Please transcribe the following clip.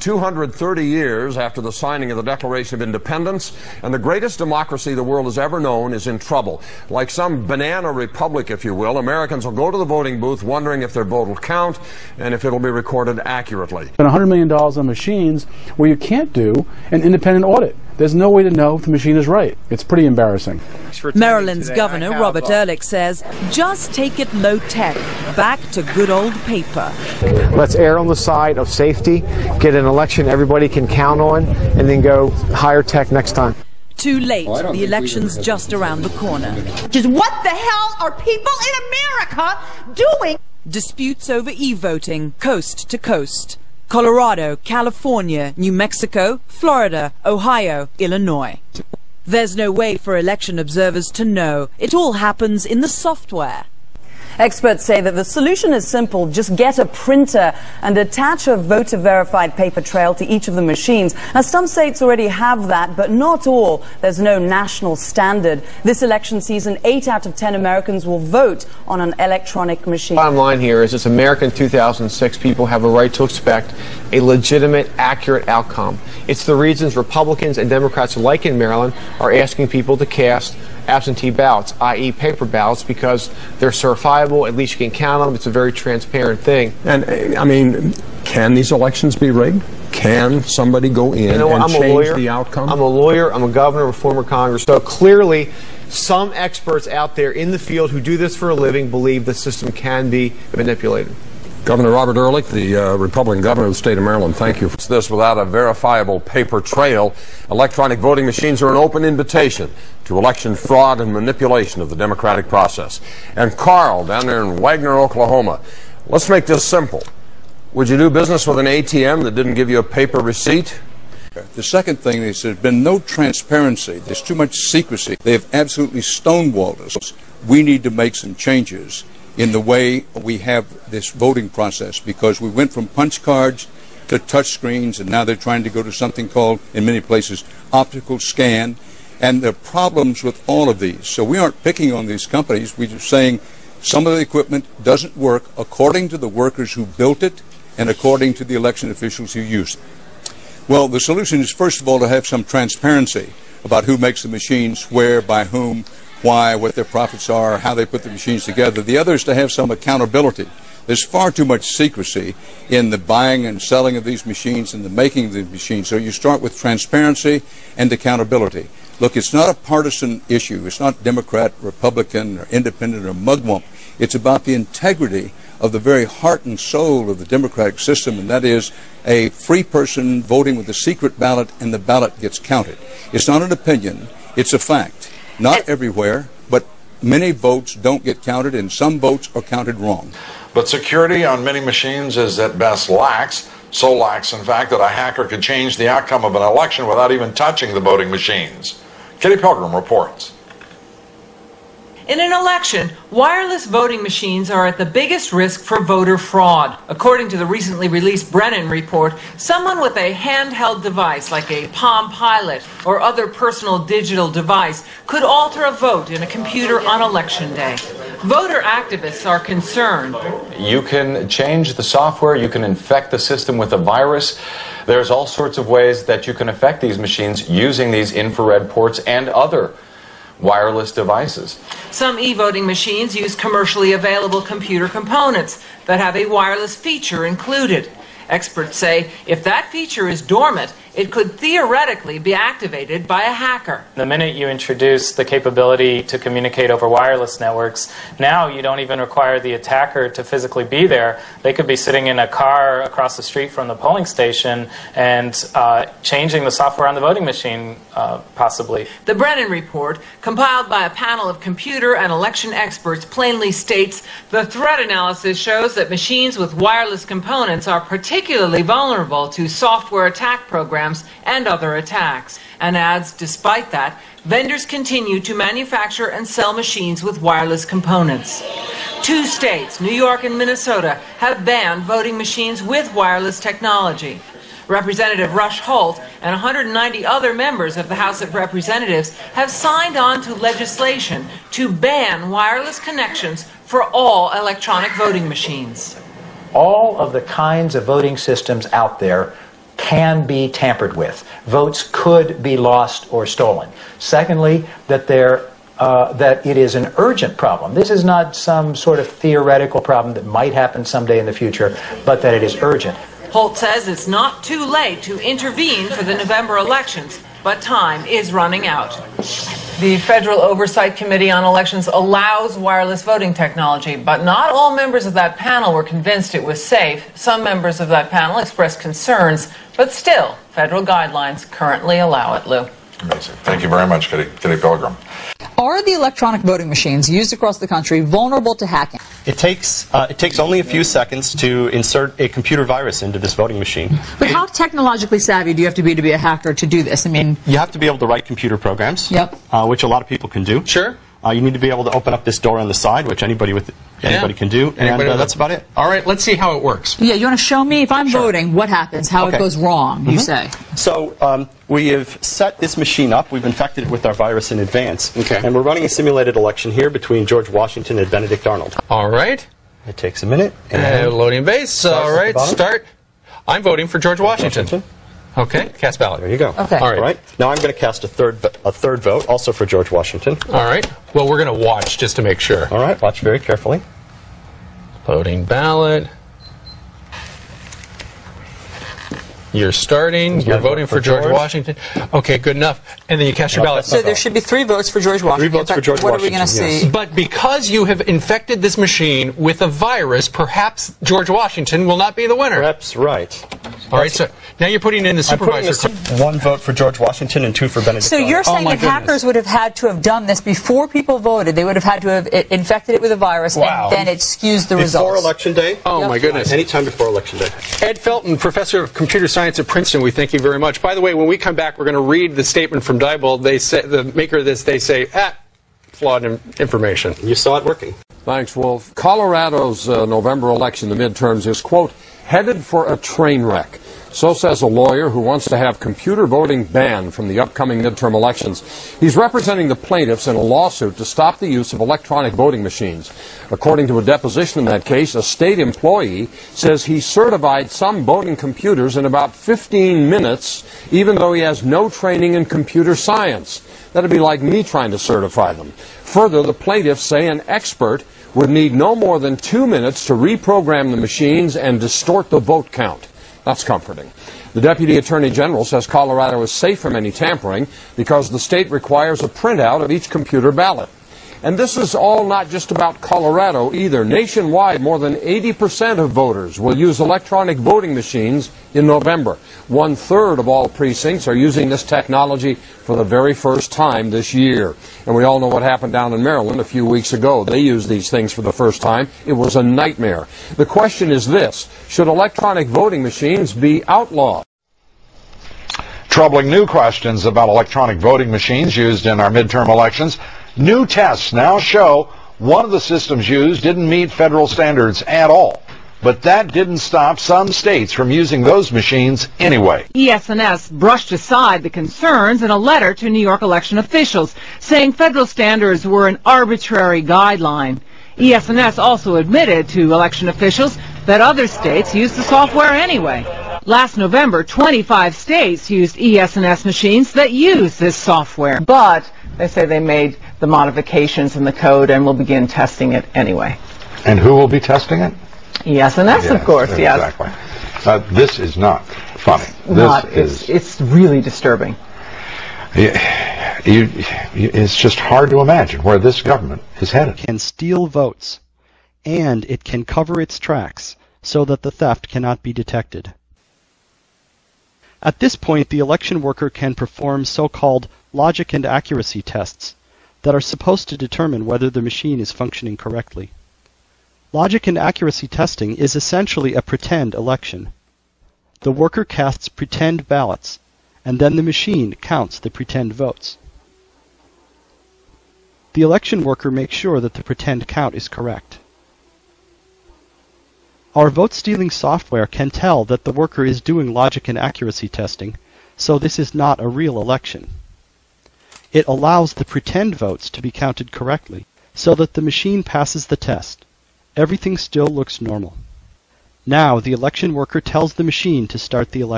230 years after the signing of the Declaration of Independence, and the greatest democracy the world has ever known is in trouble. Like some banana republic, if you will, Americans will go to the voting booth wondering if their vote will count and if it'll be recorded accurately. Spend $100 million on machines where you can't do an independent audit. There's no way to know if the machine is right. It's pretty embarrassing. Maryland's Governor Robert Ehrlich says, just take it low-tech, back to good old paper. Let's err on the side of safety, get an election everybody can count on, and then go higher tech next time. Too late. The election's just around the corner. Just what the hell are people in America doing? Disputes over e-voting, coast to coast. Colorado, California, New Mexico, Florida, Ohio, Illinois. There's no way for election observers to know. It all happens in the software. Experts say that the solution is simple. Just get a printer and attach a voter-verified paper trail to each of the machines. Now, some states already have that, but not all. There's no national standard. This election season, 8 out of 10 Americans will vote on an electronic machine. Bottom line here is this American 2006 people have a right to expect a legitimate, accurate outcome. It's the reasons Republicans and Democrats alike in Maryland are asking people to cast absentee ballots, i.e. paper ballots, because they're certifiable, at least you can count on them, it's a very transparent thing. And, I mean, can these elections be rigged? Can somebody go in and change the outcome? I'm a lawyer, I'm a governor, a former Congress, so clearly some experts out there in the field who do this for a living believe the system can be manipulated. Governor Robert Ehrlich, the Republican governor of the state of Maryland, thank you for this. Without a verifiable paper trail, electronic voting machines are an open invitation to election fraud and manipulation of the democratic process. And Carl, down there in Wagner, Oklahoma, let's make this simple. Would you do business with an ATM that didn't give you a paper receipt? The second thing is there's been no transparency. There's too much secrecy. They have absolutely stonewalled us. We need to make some changes in the way we have this voting process, because we went from punch cards to touch screens, and now they're trying to go to something called, in many places, optical scan, and there are problems with all of these. So we aren't picking on these companies. We're just saying some of the equipment doesn't work according to the workers who built it and according to the election officials who use it. Well, the solution is, first of all, to have some transparency about who makes the machines, where, by whom, why, what their profits are, how they put the machines together. The other is to have some accountability. There's far too much secrecy in the buying and selling of these machines and the making of these machines. So you start with transparency and accountability. Look, it's not a partisan issue. It's not Democrat, Republican, or independent, or mugwump. It's about the integrity of the very heart and soul of the democratic system, and that is a free person voting with a secret ballot, and the ballot gets counted. It's not an opinion. It's a fact. Not everywhere, but many votes don't get counted, and some votes are counted wrong. But security on many machines is at best lax, so lax, in fact, that a hacker could change the outcome of an election without even touching the voting machines. Kitty Pilgrim reports. In an election, wireless voting machines are at the biggest risk for voter fraud. According to the recently released Brennan report, someone with a handheld device like a Palm Pilot or other personal digital device could alter a vote in a computer on election day. Voter activists are concerned. You can change the software, you can infect the system with a virus. There's all sorts of ways that you can affect these machines using these infrared ports and other wireless devices. Some e-voting machines use commercially available computer components that have a wireless feature included. Experts say if that feature is dormant, it could theoretically be activated by a hacker. The minute you introduce the capability to communicate over wireless networks, now you don't even require the attacker to physically be there. They could be sitting in a car across the street from the polling station and changing the software on the voting machine, possibly. The Brennan report, compiled by a panel of computer and election experts, plainly states the threat analysis shows that machines with wireless components are particularly vulnerable to software attack programs and other attacks, and adds, despite that, vendors continue to manufacture and sell machines with wireless components. 2 states, New York and Minnesota, have banned voting machines with wireless technology. Representative Rush Holt and 190 other members of the House of Representatives have signed on to legislation to ban wireless connections for all electronic voting machines. All of the kinds of voting systems out there can be tampered with. Votes could be lost or stolen. Secondly, that that it is an urgent problem. This is not some sort of theoretical problem that might happen someday in the future, but that it is urgent. Holt says it's not too late to intervene for the November elections, but time is running out. The Federal Oversight Committee on Elections allows wireless voting technology, but not all members of that panel were convinced it was safe. Some members of that panel expressed concerns, but still, federal guidelines currently allow it, Lou. Amazing. Thank you very much, Kitty Pilgrim. Are the electronic voting machines used across the country vulnerable to hacking? It takes only a few seconds to insert a computer virus into this voting machine. But how technologically savvy do you have to be a hacker to do this? I mean, you have to be able to write computer programs, which a lot of people can do. Sure. You need to be able to open up this door on the side, which anybody can do, and that's about it. All right, let's see how it works. Yeah, you want to show me, if I'm voting, what happens, how it goes wrong, you say? So we have set this machine up. We've infected it with our virus in advance. Okay. And we're running a simulated election here between George Washington and Benedict Arnold. All right. It takes a minute. Loading base. All right, start. I'm voting for George Washington. Okay, cast ballot. There you go. Okay. All right. Now I'm going to cast a third vote, also for George Washington. All right. Well, we're going to watch just to make sure. All right. Watch very carefully. Loading ballot. You're starting. You're voting for George Washington. Okay, good enough. And then you cast your ballot. So there should be 3 votes for George Washington. 3 votes for George What Washington. are we going to see? But because you have infected this machine with a virus, perhaps George Washington will not be the winner. Perhaps right. All right, so now you're putting in the supervisor. 1 vote for George Washington and 2 for Benedict So Arnold. you're saying that hackers would have had to have done this before people voted. They would have had to have infected it with a virus, and then it skews the results. Before Election Day? Oh, my goodness. Anytime before Election Day. Ed Felton, Professor of Computer Science at Princeton, we thank you very much. By the way, when we come back, we're going to read the statement from Diebold. They say, the maker of this, they say, flawed information. You saw it working. Thanks, Wolf. Colorado's November election, the midterms, is, quote, headed for a train wreck. So says a lawyer who wants to have computer voting banned from the upcoming midterm elections. He's representing the plaintiffs in a lawsuit to stop the use of electronic voting machines. According to a deposition in that case, a state employee says he certified some voting computers in about 15 minutes, even though he has no training in computer science. That'd be like me trying to certify them. Further, the plaintiffs say an expert would need no more than 2 minutes to reprogram the machines and distort the vote count. That's comforting. The Deputy Attorney General says Colorado is safe from any tampering because the state requires a printout of each computer ballot. And this is all not just about Colorado either. Nationwide, more than 80% of voters will use electronic voting machines in November. 1/3 of all precincts are using this technology for the very first time this year. And we all know what happened down in Maryland a few weeks ago. They used these things for the first time. It was a nightmare. The question is this: should electronic voting machines be outlawed? Troubling new questions about electronic voting machines used in our midterm elections. New tests now show one of the systems used didn't meet federal standards at all. But that didn't stop some states from using those machines anyway. ES&S brushed aside the concerns in a letter to New York election officials, saying federal standards were an arbitrary guideline. ES&S also admitted to election officials that other states used the software anyway. Last November, 25 states used ES&S machines that use this software. But they say they made the modifications in the code and will begin testing it anyway. And who will be testing it? ES&S, of course, yes. Exactly. This is not funny. It's really disturbing. It's just hard to imagine where this government is headed. It can steal votes, and it can cover its tracks so that the theft cannot be detected. At this point, the election worker can perform so-called logic and accuracy tests that are supposed to determine whether the machine is functioning correctly. Logic and accuracy testing is essentially a pretend election. The worker casts pretend ballots, and then the machine counts the pretend votes. The election worker makes sure that the pretend count is correct. Our vote-stealing software can tell that the worker is doing logic and accuracy testing, so this is not a real election. It allows the pretend votes to be counted correctly, so that the machine passes the test. Everything still looks normal. Now the election worker tells the machine to start the election.